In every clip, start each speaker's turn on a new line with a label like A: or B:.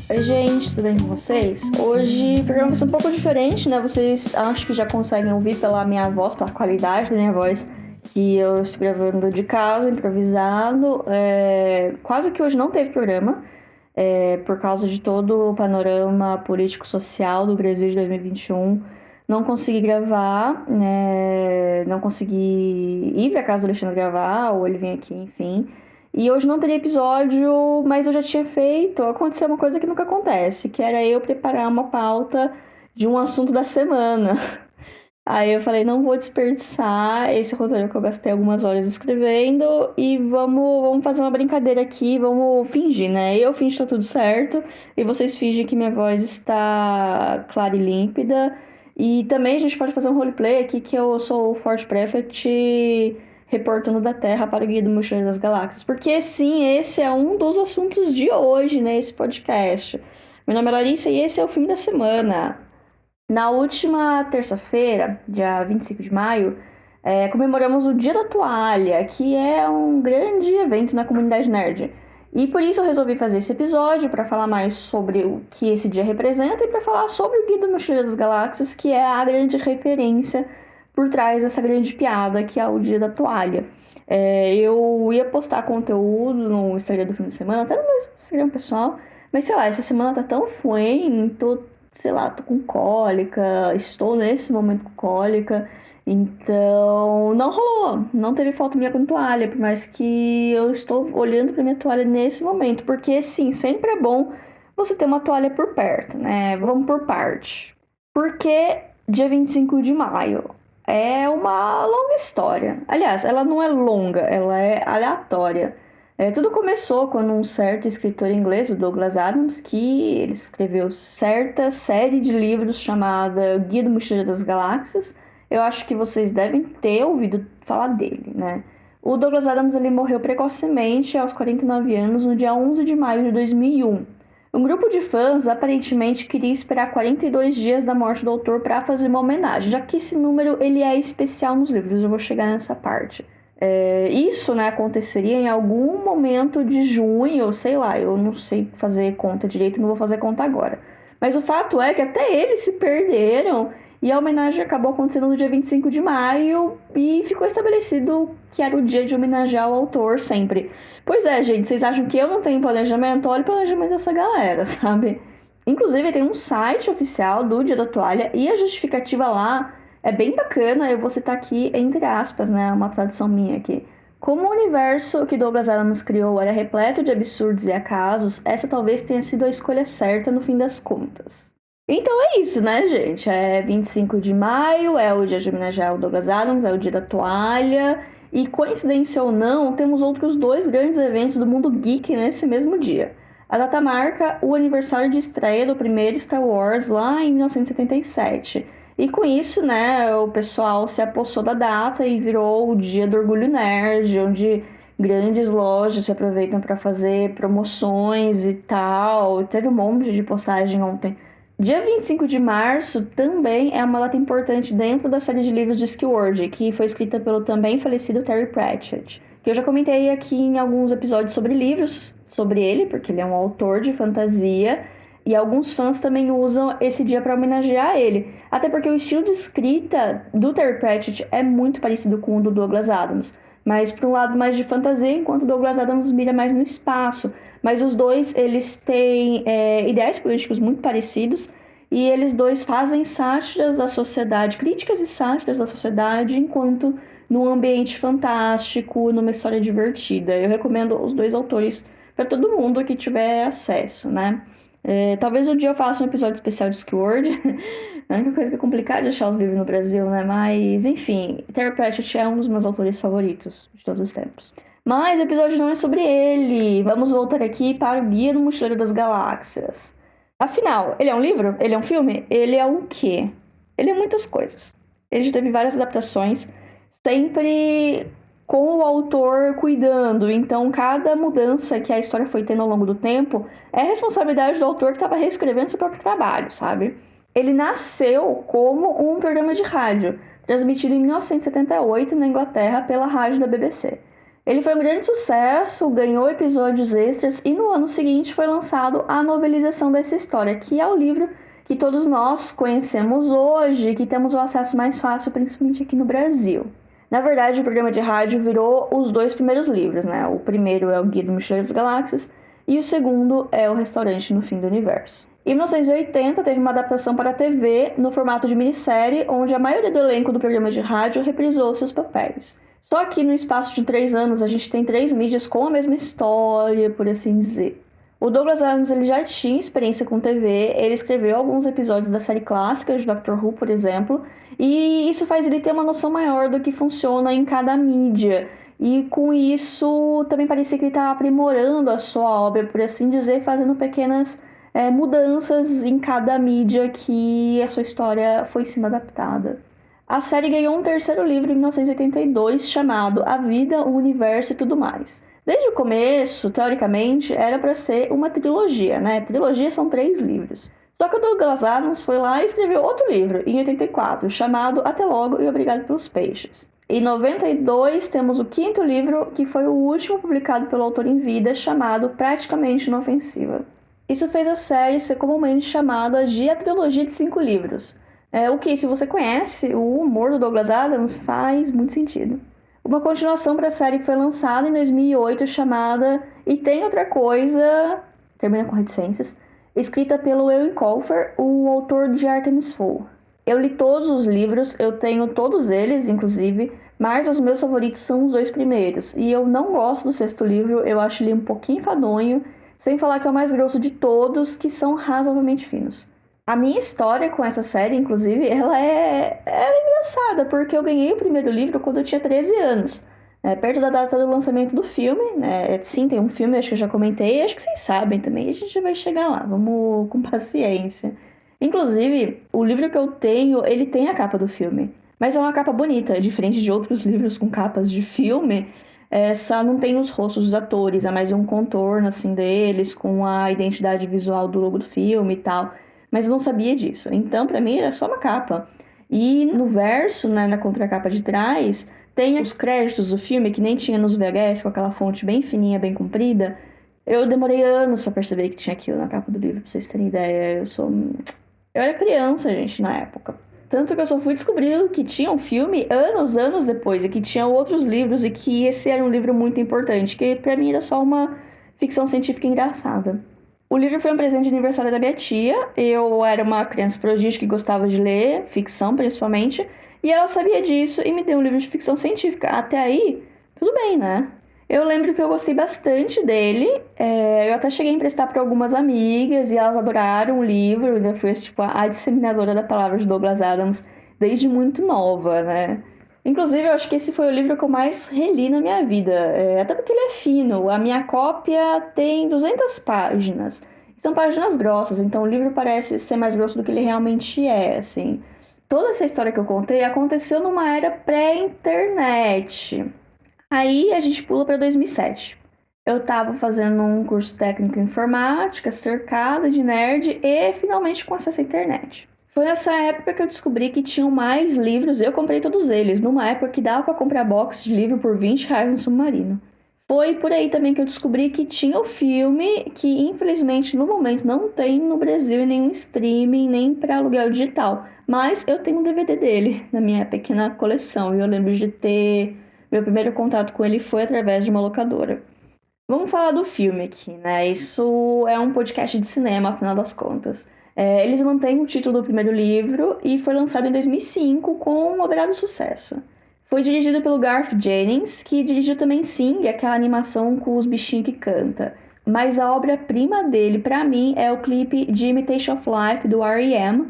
A: Oi, gente, tudo bem com vocês? Hoje o programa vai ser um pouco diferente, né? Vocês acho que já conseguem ouvir pela minha voz, pela qualidade da minha voz, que eu estou gravando de casa, improvisado. Quase que hoje não teve programa, por causa de todo o panorama político-social do Brasil de 2021. Não consegui gravar, né? Não consegui ir para casa do Alexandre gravar, ou ele vem aqui, enfim. E hoje não teria episódio, mas eu já tinha feito. Aconteceu uma coisa que nunca acontece, que era eu preparar uma pauta de um assunto da semana. Aí eu falei, não vou desperdiçar esse roteiro que eu gastei algumas horas escrevendo e vamos fazer uma brincadeira aqui, vamos fingir, né? Eu finjo que tá tudo certo e vocês fingem que minha voz está clara e límpida. E também a gente pode fazer um roleplay aqui que eu sou o Fort Prefect reportando da Terra para o Guia do Mochileiro das Galáxias. Porque sim, esse é um dos assuntos de hoje nesse podcast. Meu nome é Larissa e esse é o filme da semana. Na última terça-feira, dia 25 de maio, comemoramos o Dia da Toalha, que é um grande evento na comunidade nerd. E por isso eu resolvi fazer esse episódio para falar mais sobre o que esse dia representa e para falar sobre o Guia do Mochileiro das Galáxias, que é a grande referência por trás dessa grande piada que é o Dia da Toalha. Eu ia postar conteúdo no Instagram do fim de semana, até no meu Instagram pessoal, mas sei lá, essa semana tá tão fuem, sei lá, tô com cólica, estou nesse momento com cólica, então não rolou, não teve foto minha com toalha, por mais que eu estou olhando pra minha toalha nesse momento, porque sim, sempre é bom você ter uma toalha por perto, né? Vamos por parte. Porque dia 25 de maio é uma longa história. Aliás, ela não é longa, ela é aleatória. Tudo começou quando um certo escritor inglês, o Douglas Adams, que ele escreveu certa série de livros chamada Guia do Mochileiro das Galáxias. Eu acho que vocês devem ter ouvido falar dele, né? O Douglas Adams ele morreu precocemente aos 49 anos no dia 11 de maio de 2001. Um grupo de fãs aparentemente queria esperar 42 dias da morte do autor para fazer uma homenagem, já que esse número ele é especial nos livros. Eu vou chegar nessa parte. Isso, né, aconteceria em algum momento de junho, sei lá, eu não sei fazer conta direito, não vou fazer conta agora. Mas o fato é que até eles se perderam e a homenagem acabou acontecendo no dia 25 de maio e ficou estabelecido que era o dia de homenagear o autor sempre. Pois é, gente, vocês acham que eu não tenho planejamento? Olha o planejamento dessa galera, sabe? Inclusive, tem um site oficial do Dia da Toalha e a justificativa lá é bem bacana, eu vou citar aqui entre aspas, né, uma tradução minha aqui. Como o universo que Douglas Adams criou era repleto de absurdos e acasos, essa talvez tenha sido a escolha certa no fim das contas. Então é isso, né, gente? É 25 de maio, é o dia de homenagear o Douglas Adams, é o dia da toalha. E coincidência ou não, temos outros dois grandes eventos do mundo geek nesse mesmo dia. A data marca o aniversário de estreia do primeiro Star Wars lá em 1977. E com isso, né, o pessoal se apossou da data e virou o dia do orgulho nerd, onde grandes lojas se aproveitam para fazer promoções e tal. Teve um monte de postagem ontem. Dia 25 de março também é uma data importante dentro da série de livros de Discworld, que foi escrita pelo também falecido Terry Pratchett, que eu já comentei aqui em alguns episódios sobre livros sobre ele, porque ele é um autor de fantasia, e alguns fãs também usam esse dia para homenagear ele. Até porque o estilo de escrita do Terry Pratchett é muito parecido com o do Douglas Adams, mas para um lado mais de fantasia, enquanto o Douglas Adams mira mais no espaço. Mas os dois, eles têm ideais políticos muito parecidos e eles dois fazem sátiras da sociedade, críticas e sátiras da sociedade, enquanto num ambiente fantástico, numa história divertida. Eu recomendo os dois autores para todo mundo que tiver acesso, né? Talvez um dia eu faça um episódio especial de Discworld. A única coisa que é complicada de achar os livros no Brasil, né? Mas, enfim, Terry Pratchett é um dos meus autores favoritos de todos os tempos. Mas o episódio não é sobre ele. Vamos voltar aqui para o Guia do Mochileiro das Galáxias. Afinal, ele é um livro? Ele é um filme? Ele é um quê? Ele é muitas coisas. Ele já teve várias adaptações, sempre com o autor cuidando. Então, cada mudança que a história foi tendo ao longo do tempo é responsabilidade do autor que estava reescrevendo seu próprio trabalho, sabe? Ele nasceu como um programa de rádio, transmitido em 1978 na Inglaterra pela rádio da BBC. Ele foi um grande sucesso, ganhou episódios extras e no ano seguinte foi lançado a novelização dessa história, que é o livro que todos nós conhecemos hoje, que temos o acesso mais fácil, principalmente aqui no Brasil. Na verdade, o programa de rádio virou os 2 primeiros livros, né? O primeiro é o Guia do Mochileiro das Galáxias e o segundo é O Restaurante no Fim do Universo. Em 1980, teve uma adaptação para a TV no formato de minissérie, onde a maioria do elenco do programa de rádio reprisou seus papéis. Só que no espaço de 3 anos, a gente tem 3 mídias com a mesma história, por assim dizer. O Douglas Adams ele já tinha experiência com TV, ele escreveu alguns episódios da série clássica de Doctor Who, por exemplo, e isso faz ele ter uma noção maior do que funciona em cada mídia. E com isso, também parecia que ele estava aprimorando a sua obra, por assim dizer, fazendo pequenas mudanças em cada mídia que a sua história foi sendo adaptada. A série ganhou um terceiro livro em 1982, chamado A Vida, o Universo e Tudo Mais. Desde o começo, teoricamente, era para ser uma trilogia, né? Trilogia são 3 livros. Só que o Douglas Adams foi lá e escreveu outro livro, em 84, chamado Até Logo e Obrigado pelos Peixes. Em 92, temos o 5º livro, que foi o último publicado pelo autor em vida, chamado Praticamente Inofensiva. Isso fez a série ser comumente chamada de a trilogia de 5 livros. O que, se você conhece o humor do Douglas Adams, faz muito sentido. Uma continuação para a série foi lançada em 2008, chamada E Tem Outra Coisa, termina com reticências, escrita pelo Ewan Colfer, o autor de Artemis Fowl. Eu li todos os livros, eu tenho todos eles, inclusive, mas os meus favoritos são os 2 primeiros. E eu não gosto do 6º livro, eu acho ele um pouquinho enfadonho, sem falar que é o mais grosso de todos, que são razoavelmente finos. A minha história com essa série, inclusive, ela é engraçada, porque eu ganhei o primeiro livro quando eu tinha 13 anos, perto da data do lançamento do filme, né? Sim, tem um filme, acho que eu já comentei, acho que vocês sabem também, a gente vai chegar lá, vamos com paciência. Inclusive, o livro que eu tenho, ele tem a capa do filme, mas é uma capa bonita, diferente de outros livros com capas de filme, essa não tem os rostos dos atores, é mais um contorno, assim, deles, com a identidade visual do logo do filme e tal. Mas eu não sabia disso. Então, pra mim, era só uma capa. E no verso, né, na contracapa de trás, tem os créditos do filme, que nem tinha nos VHS, com aquela fonte bem fininha, bem comprida. Eu demorei anos pra perceber que tinha aquilo na capa do livro, pra vocês terem ideia. Eu era criança, gente, na época. Tanto que eu só fui descobrir que tinha um filme anos depois, e que tinha outros livros, e que esse era um livro muito importante, que pra mim era só uma ficção científica engraçada. O livro foi um presente de aniversário da minha tia. Eu era uma criança prodígio que gostava de ler, ficção principalmente, e ela sabia disso e me deu um livro de ficção científica. Até aí, tudo bem, né? Eu lembro que eu gostei bastante dele, eu até cheguei a emprestar para algumas amigas e elas adoraram o livro. Eu ainda fui tipo, a disseminadora da palavra de Douglas Adams desde muito nova, né? Inclusive, eu acho que esse foi o livro que eu mais reli na minha vida, até porque ele é fino. A minha cópia tem 200 páginas. São páginas grossas, então o livro parece ser mais grosso do que ele realmente é, assim. Toda essa história que eu contei aconteceu numa era pré-internet. Aí a gente pula para 2007. Eu estava fazendo um curso técnico em informática, cercada de nerd e finalmente com acesso à internet. Foi nessa época que eu descobri que tinham mais livros e eu comprei todos eles, numa época que dava para comprar box de livro por R$ 20 no Submarino. Foi por aí também que eu descobri que tinha o filme, que infelizmente no momento não tem no Brasil em nenhum streaming, nem para aluguel digital. Mas eu tenho um DVD dele na minha pequena coleção e eu lembro de ter... Meu primeiro contato com ele foi através de uma locadora. Vamos falar do filme aqui, né? Isso é um podcast de cinema, afinal das contas. Eles mantêm o título do primeiro livro e foi lançado em 2005 com um moderado sucesso. Foi dirigido pelo Garth Jennings, que dirigiu também Sing, aquela animação com os bichinhos que canta. Mas a obra-prima dele, pra mim, é o clipe de Imitation of Life, do R.E.M.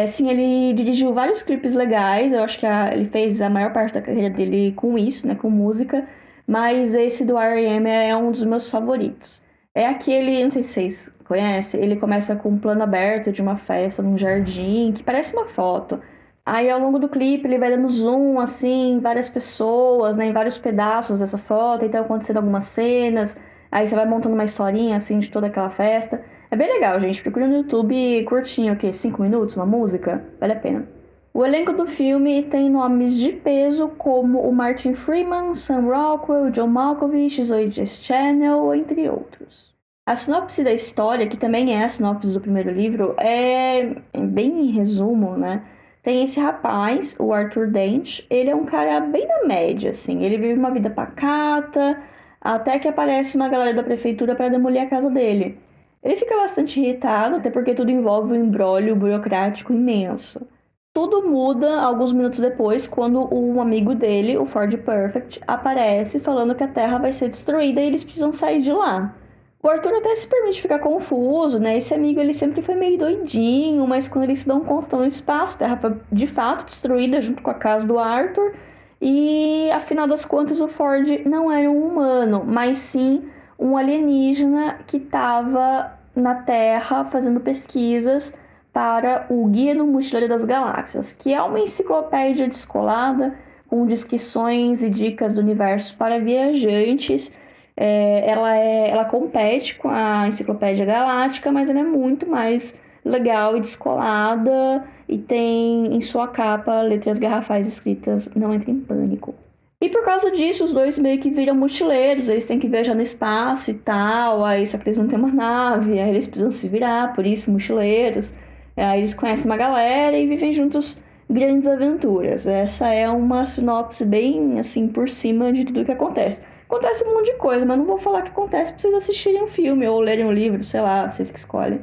A: Sim, ele dirigiu vários clipes legais, eu acho que ele fez a maior parte da carreira dele com isso, né, com música. Mas esse do R.E.M. é um dos meus favoritos. É aquele, não sei se vocês conhecem, ele começa com um plano aberto de uma festa num jardim, que parece uma foto. Aí ao longo do clipe ele vai dando zoom, assim, em várias pessoas, né, em vários pedaços dessa foto, então acontecendo algumas cenas. Aí você vai montando uma historinha, assim, de toda aquela festa. É bem legal, gente. Procura no YouTube curtinho, o quê? 5 minutos, uma música? Vale a pena. O elenco do filme tem nomes de peso como o Martin Freeman, Sam Rockwell, John Malkovich, Zoe Deschanel, entre outros. A sinopse da história, que também é a sinopse do primeiro livro, é bem em resumo, né? Tem esse rapaz, o Arthur Dent, ele é um cara bem da média, assim. Ele vive uma vida pacata, até que aparece uma galera da prefeitura para demolir a casa dele. Ele fica bastante irritado, até porque tudo envolve um imbróglio burocrático imenso. Tudo muda alguns minutos depois, quando um amigo dele, o Ford Perfect, aparece falando que a Terra vai ser destruída e eles precisam sair de lá. O Arthur até se permite ficar confuso, né? Esse amigo ele sempre foi meio doidinho, mas quando eles se dão conta estão no espaço, a Terra foi de fato destruída junto com a casa do Arthur. E afinal das contas, o Ford não era um humano, mas sim um alienígena que estava na Terra fazendo pesquisas para o Guia do Mochileiro das Galáxias, que é uma enciclopédia descolada com descrições e dicas do universo para viajantes. Ela compete com a Enciclopédia Galáctica, mas ela é muito mais legal e descolada e tem em sua capa letras garrafais escritas "Não entre em pânico". E por causa disso, os dois meio que viram mochileiros, eles têm que viajar no espaço e tal, aí só que eles não têm uma nave, aí eles precisam se virar, por isso mochileiros. Aí eles conhecem uma galera e vivem juntos grandes aventuras. Essa é uma sinopse bem assim por cima de tudo que acontece. Acontece um monte de coisa, mas não vou falar o que acontece pra vocês assistirem um filme ou lerem um livro, sei lá, vocês que escolhem.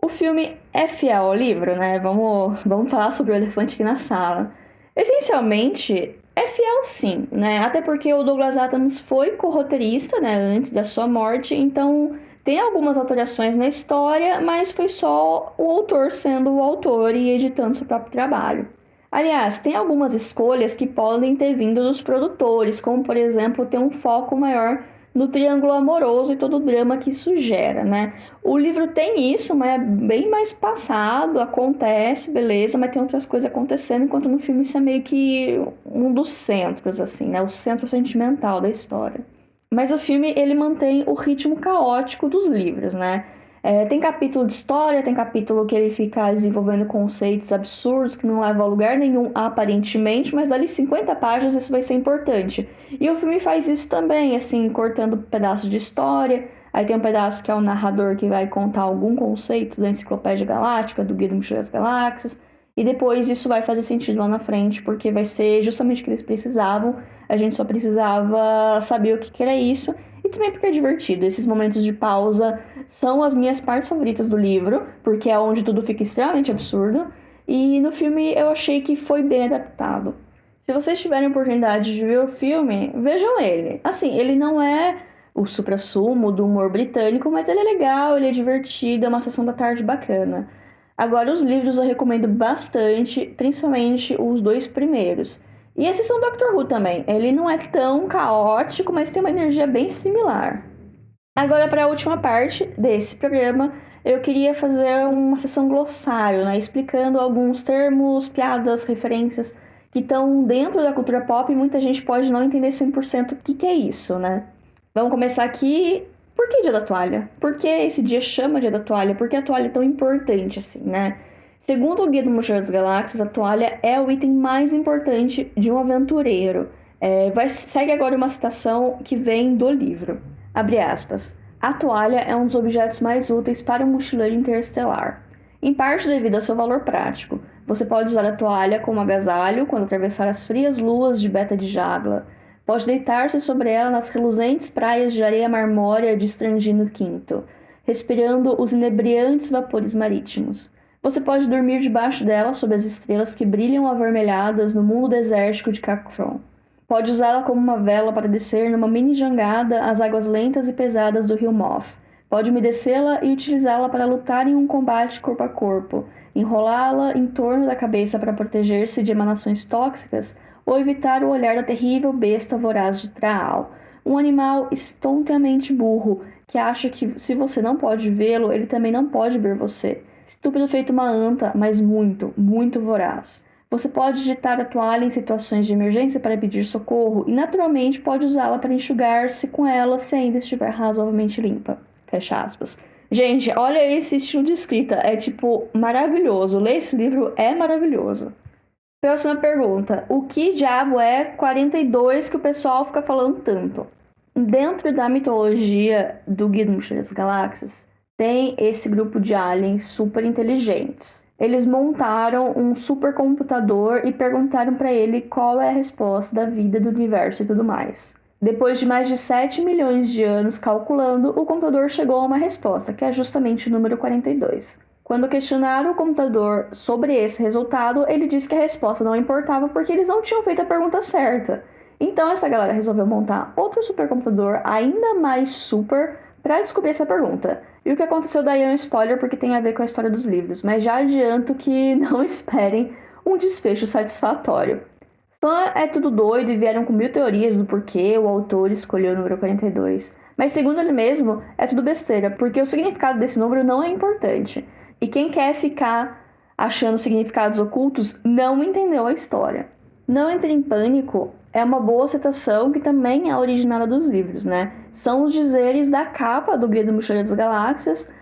A: O filme é fiel ao livro, né? Vamos falar sobre o elefante aqui na sala. Essencialmente, é fiel sim, né? Até porque o Douglas Adams foi co-roteirista, né, antes da sua morte, então tem algumas alterações na história, mas foi só o autor sendo o autor e editando seu próprio trabalho. Aliás, tem algumas escolhas que podem ter vindo dos produtores, como por exemplo, ter um foco maior no triângulo amoroso e todo o drama que isso gera, né? O livro tem isso, mas é bem mais passado, acontece, beleza, mas tem outras coisas acontecendo, enquanto no filme isso é meio que um dos centros, assim, né? O centro sentimental da história. Mas o filme, ele mantém o ritmo caótico dos livros, né? Tem capítulo de história, tem capítulo que ele fica desenvolvendo conceitos absurdos que não levam a lugar nenhum aparentemente, mas dali 50 páginas isso vai ser importante. E o filme faz isso também, assim, cortando pedaços de história. Aí tem um pedaço que é o narrador que vai contar algum conceito da Enciclopédia Galáctica, do Guia do Mochileiro das Galáxias. E depois isso vai fazer sentido lá na frente, porque vai ser justamente o que eles precisavam. A gente só precisava saber o que era isso. E também porque é divertido. Esses momentos de pausa são as minhas partes favoritas do livro, porque é onde tudo fica extremamente absurdo. E no filme eu achei que foi bem adaptado. Se vocês tiverem oportunidade de ver o filme, vejam ele. Assim, ele não é o suprassumo do humor britânico, mas ele é legal, ele é divertido, é uma sessão da tarde bacana. Agora, os livros eu recomendo bastante, principalmente os dois primeiros. E a sessão Doctor Who também. Ele não é tão caótico, mas tem uma energia bem similar. Agora, para a última parte desse programa, eu queria fazer uma sessão glossário, né? Explicando alguns termos, piadas, referências que estão dentro da cultura pop e muita gente pode não entender 100% o que é isso, né? Vamos começar aqui. Por que Dia da Toalha? Por que esse dia chama Dia da Toalha? Por que a toalha é tão importante assim, né? Segundo o Guia do Mochileiro das Galáxias, a toalha é o item mais importante de um aventureiro. Segue agora uma citação que vem do livro. Abre aspas. A toalha é um dos objetos mais úteis para um mochileiro interestelar. Em parte devido ao seu valor prático. Você pode usar a toalha como agasalho quando atravessar as frias luas de Beta de Jagla. Pode deitar-se sobre ela nas reluzentes praias de areia marmórea de Strangino V, respirando os inebriantes vapores marítimos. Você pode dormir debaixo dela sob as estrelas que brilham avermelhadas no mundo desértico de Cacfron. Pode usá-la como uma vela para descer numa mini jangada às águas lentas e pesadas do rio Moth. Pode umedecê-la e utilizá-la para lutar em um combate corpo a corpo, enrolá-la em torno da cabeça para proteger-se de emanações tóxicas ou evitar o olhar da terrível besta voraz de Traal, um animal estonteamente burro que acha que se você não pode vê-lo, ele também não pode ver você. Estúpido feito uma anta, mas muito, muito voraz. Você pode digitar a toalha em situações de emergência para pedir socorro e, naturalmente, pode usá-la para enxugar-se com ela se ainda estiver razoavelmente limpa. Fecha aspas. Gente, olha esse estilo de escrita. É, tipo, maravilhoso. Ler esse livro é maravilhoso. Próxima pergunta. O que diabo é 42 que o pessoal fica falando tanto? Dentro da mitologia do Guia do Mochileiro das Galáxias, tem esse grupo de aliens super inteligentes. Eles montaram um supercomputador e perguntaram para ele qual é a resposta da vida, do universo e tudo mais. Depois de mais de 7 milhões de anos calculando, o computador chegou a uma resposta, que é justamente o número 42. Quando questionaram o computador sobre esse resultado, ele disse que a resposta não importava porque eles não tinham feito a pergunta certa. Então essa galera resolveu montar outro supercomputador ainda mais super para descobrir essa pergunta. E o que aconteceu daí é um spoiler porque tem a ver com a história dos livros, mas já adianto que não esperem um desfecho satisfatório. Fã é tudo doido e vieram com 1000 teorias do porquê o autor escolheu o número 42. Mas segundo ele mesmo, é tudo besteira, porque o significado desse número não é importante. E quem quer ficar achando significados ocultos não entendeu a história. Não entre em pânico é uma boa citação que também é originada dos livros, né? São os dizeres da capa do Guia do Mochileiro das Galáxias,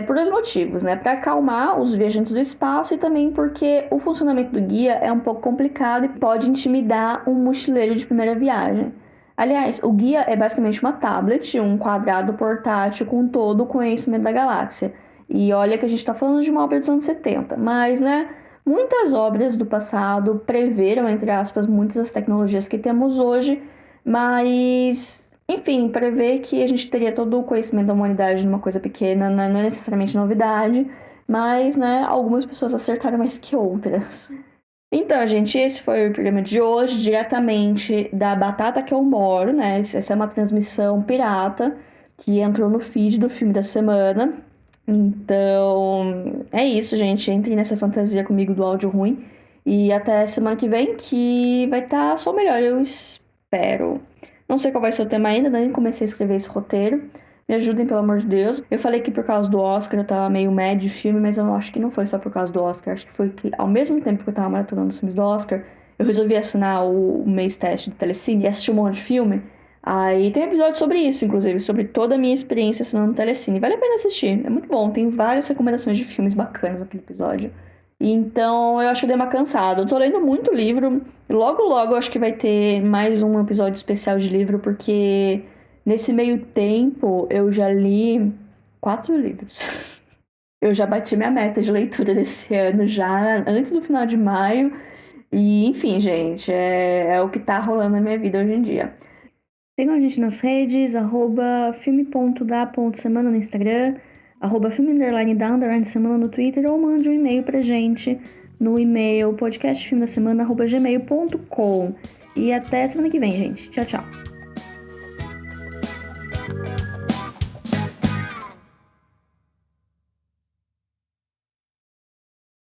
A: por dois motivos, né? Para acalmar os viajantes do espaço e também porque o funcionamento do guia é um pouco complicado e pode intimidar um mochileiro de primeira viagem. Aliás, o guia é basicamente uma tablet, um quadrado portátil com todo o conhecimento da galáxia. E olha que a gente está falando de uma obra dos anos 70, mas, né? Muitas obras do passado preveram, entre aspas, muitas das tecnologias que temos hoje, mas, enfim, prever que a gente teria todo o conhecimento da humanidade numa coisa pequena não é necessariamente novidade, mas, né, algumas pessoas acertaram mais que outras. Então, gente, esse foi o programa de hoje, diretamente da Batata que eu moro, né? Essa é uma transmissão pirata que entrou no feed do filme da semana. Então, é isso, gente. Entrem nessa fantasia comigo do áudio ruim. E até semana que vem, que vai estar só melhor, eu espero. Não sei qual vai ser o tema ainda, nem comecei a escrever esse roteiro. Me ajudem, pelo amor de Deus. Eu falei que por causa do Oscar eu tava meio mad de filme, mas eu acho que não foi só por causa do Oscar. Acho que foi que, ao mesmo tempo que eu tava maratonando os filmes do Oscar, eu resolvi assinar o mês teste do Telecine e assistir um monte de filme. Aí tem um episódio sobre isso, inclusive, sobre toda a minha experiência assinando o Telecine. Vale a pena assistir, é muito bom. Tem várias recomendações de filmes bacanas naquele episódio. Então, eu acho que eu dei uma cansada. Eu tô lendo muito livro. Logo, logo, eu acho que vai ter mais um episódio especial de livro, porque nesse meio tempo eu já li 4 livros. Eu já bati minha meta de leitura desse ano, já antes do final de maio. E, enfim, gente, é o que tá rolando na minha vida hoje em dia. Sigam a gente nas redes, @filme.da.semana no Instagram, @filme_da_semana no Twitter, ou mande um e-mail pra gente no e-mail podcastfilmedasemana@gmail.com. E até semana que vem, gente. Tchau, tchau.